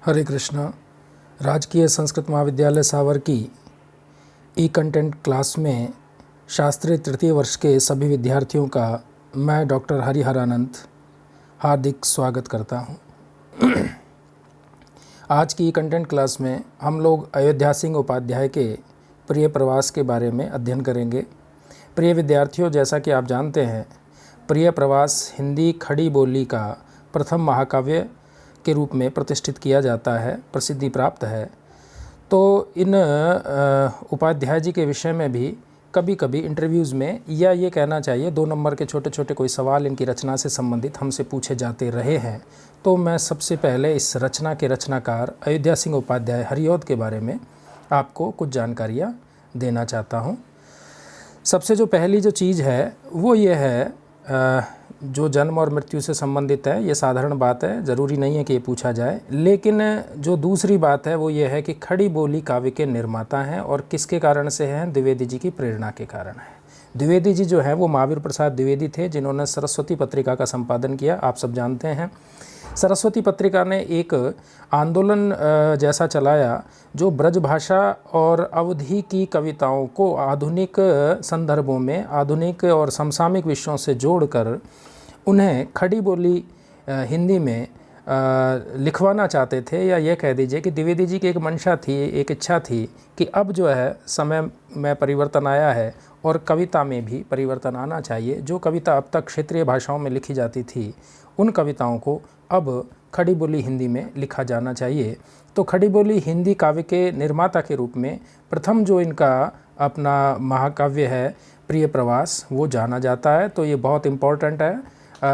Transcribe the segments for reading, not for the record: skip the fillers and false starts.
हरे कृष्णा। राजकीय संस्कृत महाविद्यालय सावर की ई कंटेंट क्लास में शास्त्रीय तृतीय वर्ष के सभी विद्यार्थियों का मैं डॉक्टर हरिहरानंद हार्दिक स्वागत करता हूं। आज की ई कंटेंट क्लास में हम लोग अयोध्या सिंह उपाध्याय के प्रिय प्रवास के बारे में अध्ययन करेंगे। प्रिय विद्यार्थियों, जैसा कि आप जानते हैं, प्रिय प्रवास हिंदी खड़ी बोली का प्रथम महाकाव्य के रूप में प्रतिष्ठित किया जाता है, प्रसिद्धि प्राप्त है। तो इन उपाध्याय जी के विषय में भी कभी कभी इंटरव्यूज़ में, या ये कहना चाहिए 2 नंबर के छोटे छोटे कोई सवाल इनकी रचना से संबंधित हमसे पूछे जाते रहे हैं। तो मैं सबसे पहले इस रचना के रचनाकार अयोध्या सिंह उपाध्याय हरिऔध के बारे में आपको कुछ जानकारियाँ देना चाहता हूँ। सबसे जो पहली जो चीज़ है वो ये है, जो जन्म और मृत्यु से संबंधित है, ये साधारण बात है, ज़रूरी नहीं है कि ये पूछा जाए। लेकिन जो दूसरी बात है वो ये है कि खड़ी बोली काव्य के निर्माता हैं और किसके कारण से हैं? द्विवेदी जी की प्रेरणा के कारण है। द्विवेदी जी जो हैं वो महावीर प्रसाद द्विवेदी थे, जिन्होंने सरस्वती पत्रिका का संपादन किया। आप सब जानते हैं सरस्वती पत्रिका ने एक आंदोलन जैसा चलाया जो ब्रज भाषा और अवधी की कविताओं को आधुनिक संदर्भों में, आधुनिक और समसामयिक विषयों से जोड़कर उन्हें खड़ी बोली हिंदी में लिखवाना चाहते थे। या ये कह दीजिए कि द्विवेदी जी की एक मंशा थी, एक इच्छा थी कि अब जो है समय में परिवर्तन आया है और कविता में भी परिवर्तन आना चाहिए। जो कविता अब तक क्षेत्रीय भाषाओं में लिखी जाती थी, उन कविताओं को अब खड़ी बोली हिंदी में लिखा जाना चाहिए। तो खड़ी बोली हिंदी काव्य के निर्माता के रूप में प्रथम जो इनका अपना महाकाव्य है प्रिय प्रवास, वो जाना जाता है। तो ये बहुत इम्पोर्टेंट है।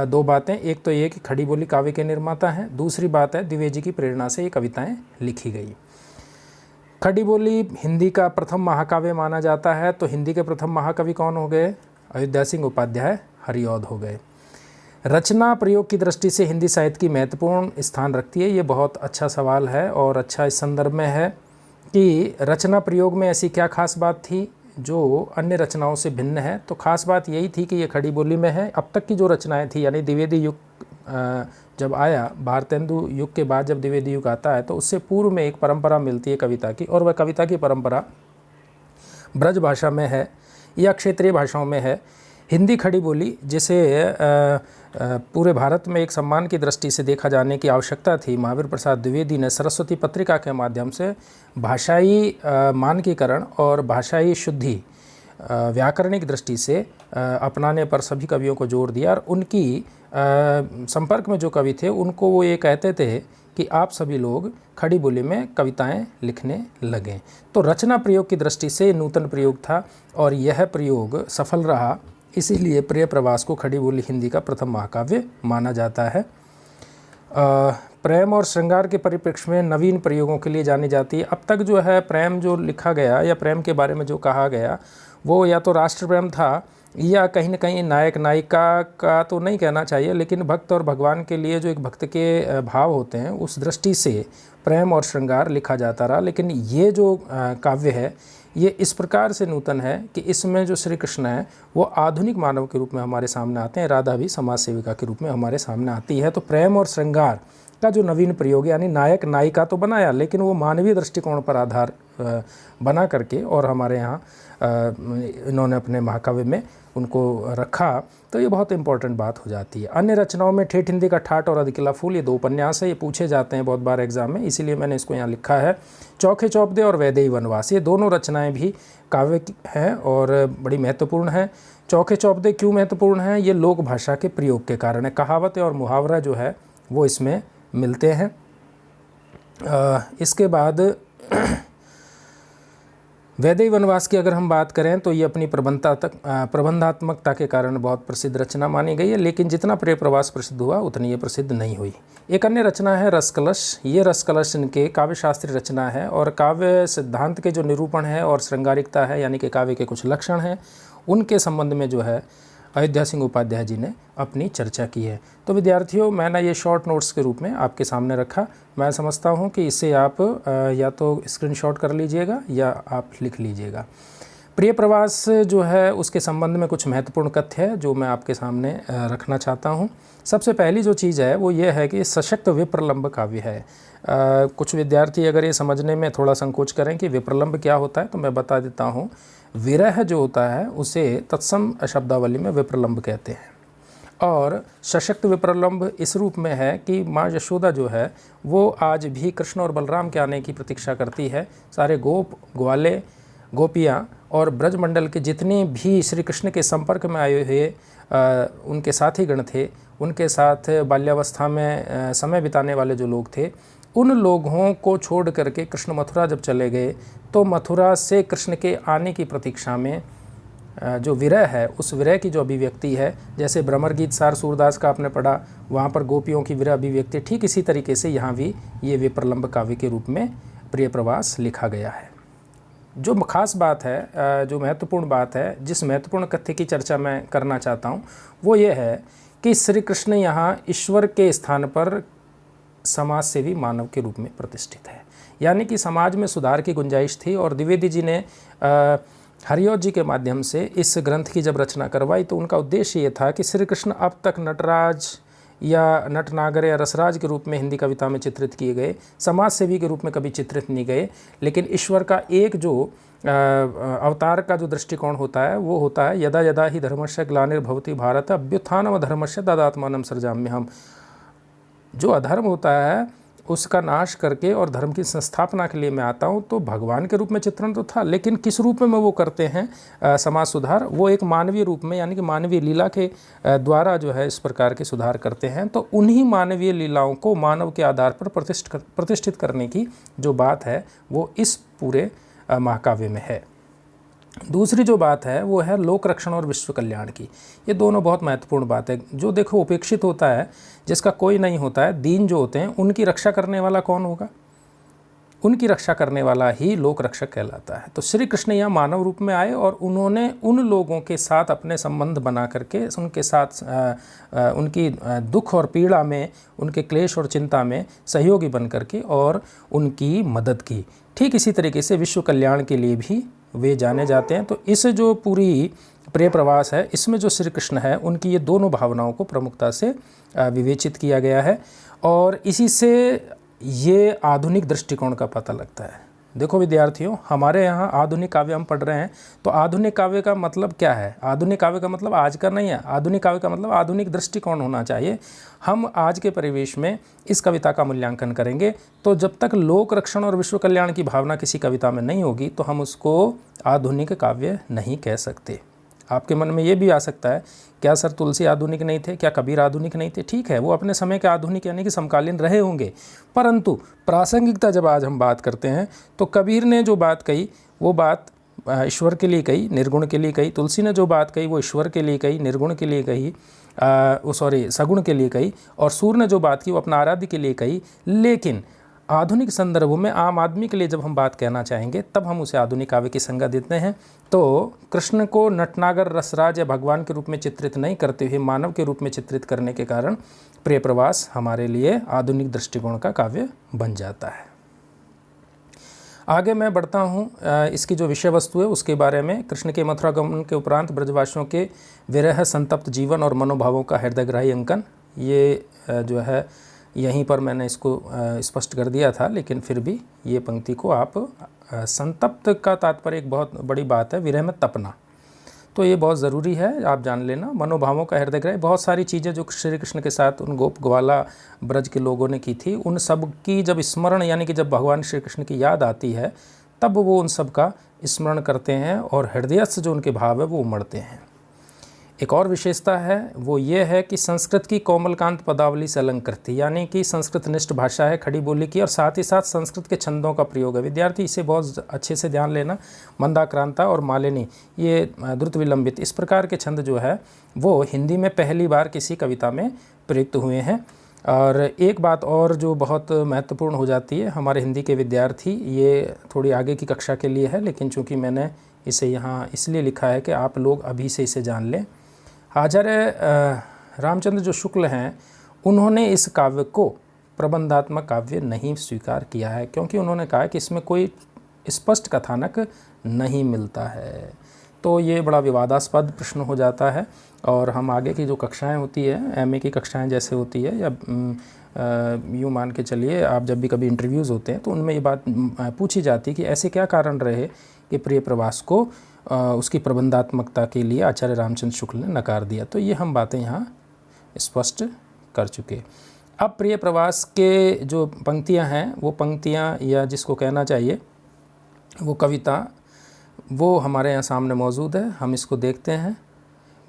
2 बातें, एक तो ये कि खड़ी बोली काव्य के निर्माता हैं, दूसरी बात है द्विवेदी जी की प्रेरणा से ये कविताएं लिखी गई। खड़ी बोली हिंदी का प्रथम महाकाव्य माना जाता है। तो हिंदी के प्रथम महाकवि कौन हो गए? अयोध्या सिंह उपाध्याय हरिऔध हो गए। रचना प्रयोग की दृष्टि से हिंदी साहित्य की महत्वपूर्ण स्थान रखती है। ये बहुत अच्छा सवाल है और अच्छा इस संदर्भ में है कि रचना प्रयोग में ऐसी क्या खास बात थी जो अन्य रचनाओं से भिन्न है। तो खास बात यही थी कि ये खड़ी बोली में है। अब तक की जो रचनाएं थी, यानी द्विवेदी युग जब आया, भारतेंदु युग के बाद जब द्विवेदी युग आता है, तो उससे पूर्व में एक परंपरा मिलती है कविता की, और वह कविता की परंपरा ब्रज भाषा में है या क्षेत्रीय भाषाओं में है। हिंदी खड़ी बोली, जिसे पूरे भारत में एक सम्मान की दृष्टि से देखा जाने की आवश्यकता थी, महावीर प्रसाद द्विवेदी ने सरस्वती पत्रिका के माध्यम से भाषाई मानकीकरण और भाषाई शुद्धि व्याकरणिक दृष्टि से अपनाने पर सभी कवियों को जोर दिया। और उनकी संपर्क में जो कवि थे उनको वो ये कहते थे कि आप सभी लोग खड़ी बोली में कविताएं लिखने लगें। तो रचना प्रयोग की दृष्टि से नूतन प्रयोग था और यह प्रयोग सफल रहा। इसीलिए प्रिय प्रवास को खड़ी बोली हिंदी का प्रथम महाकाव्य माना जाता है। प्रेम और श्रृंगार के परिप्रेक्ष्य में नवीन प्रयोगों के लिए जानी जाती है। अब तक जो है प्रेम जो लिखा गया या प्रेम के बारे में जो कहा गया, वो या तो राष्ट्र प्रेम था या कहीं ना कहीं नायक नायिका का तो नहीं कहना चाहिए, लेकिन भक्त और भगवान के लिए जो एक भक्त के भाव होते हैं, उस दृष्टि से प्रेम और श्रृंगार लिखा जाता रहा। लेकिन ये जो काव्य है ये इस प्रकार से नूतन है कि इसमें जो श्री कृष्ण है वो आधुनिक मानव के रूप में हमारे सामने आते हैं, राधा भी समाज सेविका के रूप में हमारे सामने आती है। तो प्रेम और श्रृंगार का जो नवीन प्रयोग, यानी नायक नायिका तो बनाया, लेकिन वो मानवीय दृष्टिकोण पर आधार बना करके और हमारे यहाँ इन्होंने अपने महाकाव्य में उनको रखा। तो ये बहुत इंपॉर्टेंट बात हो जाती है। अन्य रचनाओं में ठेठ हिंदी का ठाठ और अधकिला फूल, ये 2 उपन्यास है, ये पूछे जाते हैं बहुत बार एग्जाम में, इसीलिए मैंने इसको यहाँ लिखा है। चौखे चौपदे और वैदेही वनवास, ये दोनों रचनाएं भी काव्य हैं और बड़ी महत्वपूर्ण हैं। चौखे चौपदे क्यों महत्वपूर्ण हैं? ये लोक भाषा के प्रयोग के कारण है। कहावतें और मुहावरा जो है वो इसमें मिलते हैं। इसके बाद वैदेही वनवास की अगर हम बात करें तो ये अपनी प्रबंधात्मकता के कारण बहुत प्रसिद्ध रचना मानी गई है, लेकिन जितना प्रिय प्रवास प्रसिद्ध हुआ उतनी ये प्रसिद्ध नहीं हुई। एक अन्य रचना है रसकलश। ये रसकलश इनके काव्य शास्त्रीय रचना है और काव्य सिद्धांत के जो निरूपण है और श्रृंगारिकता है, यानी कि काव्य के कुछ लक्षण हैं, उनके संबंध में जो है अयोध्या सिंह उपाध्याय जी ने अपनी चर्चा की है। तो विद्यार्थियों, मैंने ये शॉर्ट नोट्स के रूप में आपके सामने रखा। मैं समझता हूँ कि इसे आप या तो स्क्रीनशॉट कर लीजिएगा या आप लिख लीजिएगा। प्रिय प्रवास जो है उसके संबंध में कुछ महत्वपूर्ण तथ्य है जो मैं आपके सामने रखना चाहता हूँ। सबसे पहली जो चीज़ है वो ये है कि सशक्त विप्रलंब काव्य है। कुछ विद्यार्थी अगर ये समझने में थोड़ा संकोच करें कि विप्रलंब क्या होता है तो मैं बता देता हूँ। विरह जो होता है उसे तत्सम शब्दावली में विप्रलंब कहते हैं, और सशक्त विप्रलंब इस रूप में है कि माँ यशोदा जो है वो आज भी कृष्ण और बलराम के आने की प्रतीक्षा करती है। सारे गोप ग्वाले गोपियाँ और ब्रजमंडल के जितने भी श्री कृष्ण के संपर्क में आए हुए उनके साथीगण थे, उनके साथ बाल्यावस्था में समय बिताने वाले जो लोग थे, उन लोगों को छोड़ करके कृष्ण मथुरा जब चले गए तो मथुरा से कृष्ण के आने की प्रतीक्षा में जो विरह है उस विरह की जो अभिव्यक्ति है, जैसे भ्रमर गीत सार सूरदास का आपने पढ़ा, वहाँ पर गोपियों की विरह अभिव्यक्ति, ठीक इसी तरीके से यहाँ भी ये विप्रलंब काव्य के रूप में प्रिय प्रवास लिखा गया है। जो खास बात है, जो महत्वपूर्ण बात है, जिस महत्वपूर्ण तथ्य की चर्चा मैं करना चाहता हूँ वो ये है कि श्री कृष्ण यहाँ ईश्वर के स्थान पर समाज सेवी मानव के रूप में प्रतिष्ठित है। यानी कि समाज में सुधार की गुंजाइश थी, और द्विवेदी जी ने हरिऔध जी के माध्यम से इस ग्रंथ की जब रचना करवाई तो उनका उद्देश्य ये था कि श्री कृष्ण अब तक नटराज या नटनागर या रसराज के रूप में हिंदी कविता में चित्रित किए गए, समाज सेवी के रूप में कभी चित्रित नहीं गए, लेकिन ईश्वर का एक जो अवतार का जो दृष्टिकोण होता है वो होता है यदा यदा ही धर्मस्य ग्लानिर्भवति भारत अभ्युत्थानम धर्मस्य तदात्मानं सृजाम्यहम्। जो अधर्म होता है उसका नाश करके और धर्म की संस्थापना के लिए मैं आता हूँ। तो भगवान के रूप में चित्रण तो था, लेकिन किस रूप में वो करते हैं समाज सुधार, वो एक मानवीय रूप में, यानी कि मानवीय लीला के द्वारा जो है इस प्रकार के सुधार करते हैं। तो उन्हीं मानवीय लीलाओं को मानव के आधार पर प्रतिष्ठित करने की जो बात है वो इस पूरे महाकाव्य में है। दूसरी जो बात है वो है लोक रक्षण और विश्व कल्याण की। ये दोनों बहुत महत्वपूर्ण बात है। जो देखो उपेक्षित होता है, जिसका कोई नहीं होता है, दीन जो होते हैं, उनकी रक्षा करने वाला कौन होगा? उनकी रक्षा करने वाला ही लोक रक्षक कहलाता है। तो श्री कृष्ण यहाँ मानव रूप में आए और उन्होंने उन लोगों के साथ अपने संबंध बना करके उनके साथ उनकी दुख और पीड़ा में, उनके क्लेश और चिंता में सहयोगी बन करके और उनकी मदद की। ठीक इसी तरीके से विश्व कल्याण के लिए भी वे जाने जाते हैं। तो इस जो पूरी प्रिय प्रवास है इसमें जो श्री कृष्ण है उनकी ये दोनों भावनाओं को प्रमुखता से विवेचित किया गया है, और इसी से ये आधुनिक दृष्टिकोण का पता लगता है। देखो विद्यार्थियों, हमारे यहाँ आधुनिक काव्य हम पढ़ रहे हैं, तो आधुनिक काव्य का मतलब क्या है? आधुनिक काव्य का मतलब आज का नहीं है। आधुनिक काव्य का मतलब आधुनिक दृष्टिकोण होना चाहिए। हम आज के परिवेश में इस कविता का मूल्यांकन करेंगे, तो जब तक लोक रक्षण और विश्व कल्याण की भावना किसी कविता में नहीं होगी तो हम उसको आधुनिक काव्य नहीं कह सकते। आपके मन में ये भी आ सकता है, क्या सर तुलसी आधुनिक नहीं थे, क्या कबीर आधुनिक नहीं थे? ठीक है, वो अपने समय के आधुनिक यानी कि समकालीन रहे होंगे, परंतु प्रासंगिकता जब आज हम बात करते हैं तो कबीर ने जो बात कही वो बात ईश्वर के लिए कही, निर्गुण के लिए कही। तुलसी ने जो बात कही वो ईश्वर के लिए कही, निर्गुण के लिए कही, सगुण के लिए कही। और सूर्य ने जो बात की वो अपना आराध्य के लिए कही। लेकिन आधुनिक संदर्भों में आम आदमी के लिए जब हम बात कहना चाहेंगे तब हम उसे आधुनिक काव्य की संज्ञा देते हैं। तो कृष्ण को नटनागर रसराज या भगवान के रूप में चित्रित नहीं करते हुए मानव के रूप में चित्रित करने के कारण प्रिय प्रवास हमारे लिए आधुनिक दृष्टिकोण का काव्य बन जाता है। आगे मैं बढ़ता हूँ, इसकी जो विषय वस्तु है उसके बारे में। कृष्ण के मथुरा गमन के उपरांत ब्रजवासियों के विरह संतप्त जीवन और मनोभावों का हृदयग्राही अंकन, ये जो है यहीं पर मैंने इसको स्पष्ट कर दिया था, लेकिन फिर भी ये पंक्ति को आप संतप्त का तात्पर्य एक बहुत बड़ी बात है, विरह में तपना, तो ये बहुत ज़रूरी है, आप जान लेना। मनोभावों का हृदयग्राही, बहुत सारी चीज़ें जो श्री कृष्ण के साथ उन गोप ग्वाला ब्रज के लोगों ने की थी, उन सब की जब स्मरण, यानी कि जब भगवान श्री कृष्ण की याद आती है तब वो उन सब का स्मरण करते हैं और हृदयस्थ जो उनके भाव है वो उमड़ते हैं। एक और विशेषता है वो ये है कि संस्कृत की कोमलकांत पदावली से अलंकृत थी, यानी कि संस्कृत निष्ठ भाषा है, खड़ी बोली की, और साथ ही साथ संस्कृत के छंदों का प्रयोग है। विद्यार्थी इसे बहुत अच्छे से ध्यान लेना। मंदाक्रांता और मालिनी, ये द्रुत विलंबित, इस प्रकार के छंद जो है वो हिंदी में पहली बार किसी कविता में प्रयुक्त हुए हैं। और एक बात और जो बहुत महत्वपूर्ण हो जाती है हमारे हिंदी के विद्यार्थी, ये थोड़ी आगे की कक्षा के लिए है, लेकिन चूँकि मैंने इसे यहाँ इसलिए लिखा है कि आप लोग अभी से इसे जान लें। आचार्य रामचंद्र जो शुक्ल हैं उन्होंने इस काव्य को प्रबंधात्मक काव्य नहीं स्वीकार किया है, क्योंकि उन्होंने कहा कि इसमें कोई स्पष्ट कथानक नहीं मिलता है। तो ये बड़ा विवादास्पद प्रश्न हो जाता है। और हम आगे की जो कक्षाएं होती है, एमए की कक्षाएं जैसे होती है, या यूँ मान के चलिए आप जब भी कभी इंटरव्यूज़ होते हैं तो उनमें ये बात पूछी जाती है कि ऐसे क्या कारण रहे कि प्रिय प्रवास को उसकी प्रबंधात्मकता के लिए आचार्य रामचंद्र शुक्ल ने नकार दिया। तो ये हम बातें यहाँ स्पष्ट कर चुके। अब प्रिय प्रवास के जो पंक्तियाँ हैं, वो पंक्तियाँ या जिसको कहना चाहिए वो कविता, वो हमारे यहाँ सामने मौजूद है। हम इसको देखते हैं।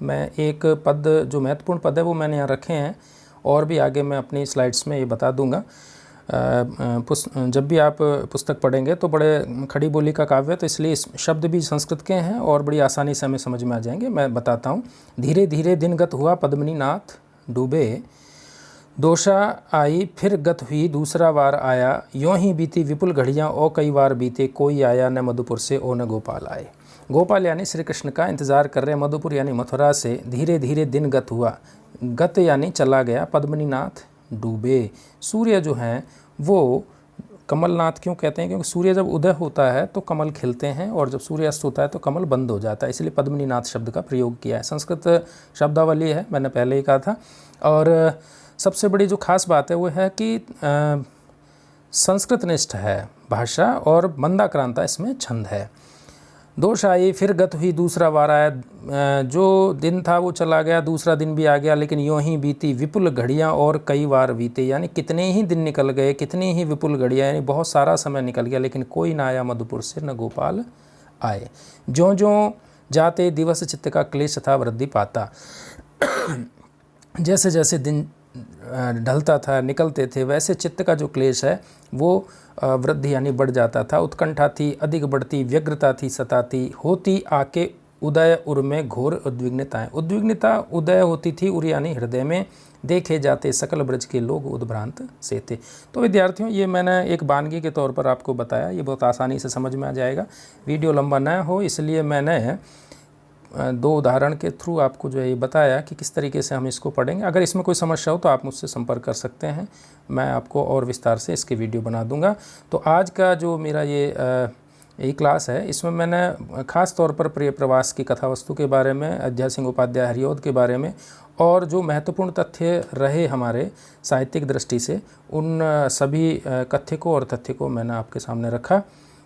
मैं एक पद, जो महत्वपूर्ण पद है वो मैंने यहाँ रखे हैं, और भी आगे मैं अपनी स्लाइड्स में ये बता दूंगा। जब भी आप पुस्तक पढ़ेंगे तो बड़े खड़ी बोली का काव्य है, तो इसलिए इस शब्द भी संस्कृत के हैं और बड़ी आसानी से हमें समझ में आ जाएंगे। मैं बताता हूँ। धीरे धीरे दिन गत हुआ पद्मिनी नाथ डूबे, दोषा आई फिर गत हुई दूसरा वार आया, यों ही बीती विपुल घड़ियाँ ओ कई बार बीते, कोई आया न मधुपुर से ओ न गोपाल आए। गोपाल यानी श्री कृष्ण का इंतज़ार कर रहे, मधुपुर यानी मथुरा से धीरे धीरे दिन गत हुआ, गत यानी चला गया, पद्मिनी नाथ डूबे। सूर्य जो हैं वो कमलनाथ क्यों कहते हैं? क्योंकि सूर्य जब उदय होता है तो कमल खिलते हैं, और जब सूर्य अस्त होता है तो कमल बंद हो जाता है, इसलिए पद्मिनी नाथ शब्द का प्रयोग किया है। संस्कृत शब्दावली है, मैंने पहले ही कहा था। और सबसे बड़ी जो खास बात है वो है कि संस्कृतनिष्ठ है भाषा, और मंदाक्रांता इसमें छंद है। दोष आई फिर गत हुई दूसरा वार आया, जो दिन था वो चला गया, दूसरा दिन भी आ गया, लेकिन यूँ ही बीती विपुल घड़ियाँ और कई बार बीते, यानी कितने ही दिन निकल गए, कितनी ही विपुल घड़ियाँ, यानी बहुत सारा समय निकल गया, लेकिन कोई ना आया मधुपुर से न गोपाल आए। ज्यों ज्यों जाते दिवस चित्त का क्लेश था वृद्धि पाता। जैसे जैसे दिन ढलता था, निकलते थे, वैसे चित्त का जो क्लेश है वो वृद्धि यानी बढ़ जाता था। उत्कंठा थी अधिक बढ़ती, व्यग्रता थी सताती, होती आके उदय उर में घोर उद्विग्नताएं। उद्विग्नता उदय होती थी, उर यानी हृदय में, देखे जाते सकल ब्रज के लोग उद्भ्रांत से थे। तो विद्यार्थियों, ये मैंने एक वानगी के तौर पर आपको बताया, ये बहुत आसानी से समझ में आ जाएगा। वीडियो लंबा न हो इसलिए मैंने दो उदाहरण के थ्रू आपको जो है ये बताया कि किस तरीके से हम इसको पढ़ेंगे। अगर इसमें कोई समस्या हो तो आप मुझसे संपर्क कर सकते हैं, मैं आपको और विस्तार से इसके वीडियो बना दूंगा। तो आज का जो मेरा ये क्लास है, इसमें मैंने ख़ास तौर पर प्रिय प्रवास की कथा वस्तु के बारे में, अध्याय सिंह उपाध्याय हरिऔध के बारे में, और जो महत्वपूर्ण तथ्य रहे हमारे साहित्यिक दृष्टि से, उन सभी कथ्य को और तथ्य को मैंने आपके सामने रखा।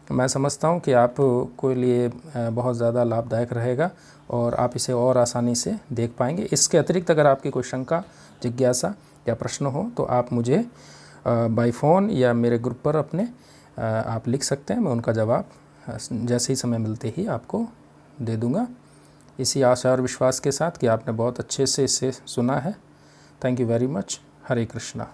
मैं समझता हूँ कि आपको लिए बहुत ज़्यादा लाभदायक रहेगा और आप इसे और आसानी से देख पाएंगे। इसके अतिरिक्त अगर आपकी कोई शंका, जिज्ञासा या प्रश्न हो तो आप मुझे बाय फ़ोन या मेरे ग्रुप पर अपने आप लिख सकते हैं। मैं उनका जवाब जैसे ही समय मिलते ही आपको दे दूँगा, इसी आशा और विश्वास के साथ कि आपने बहुत अच्छे से इसे सुना है। Thank you very much. Hare Krishna.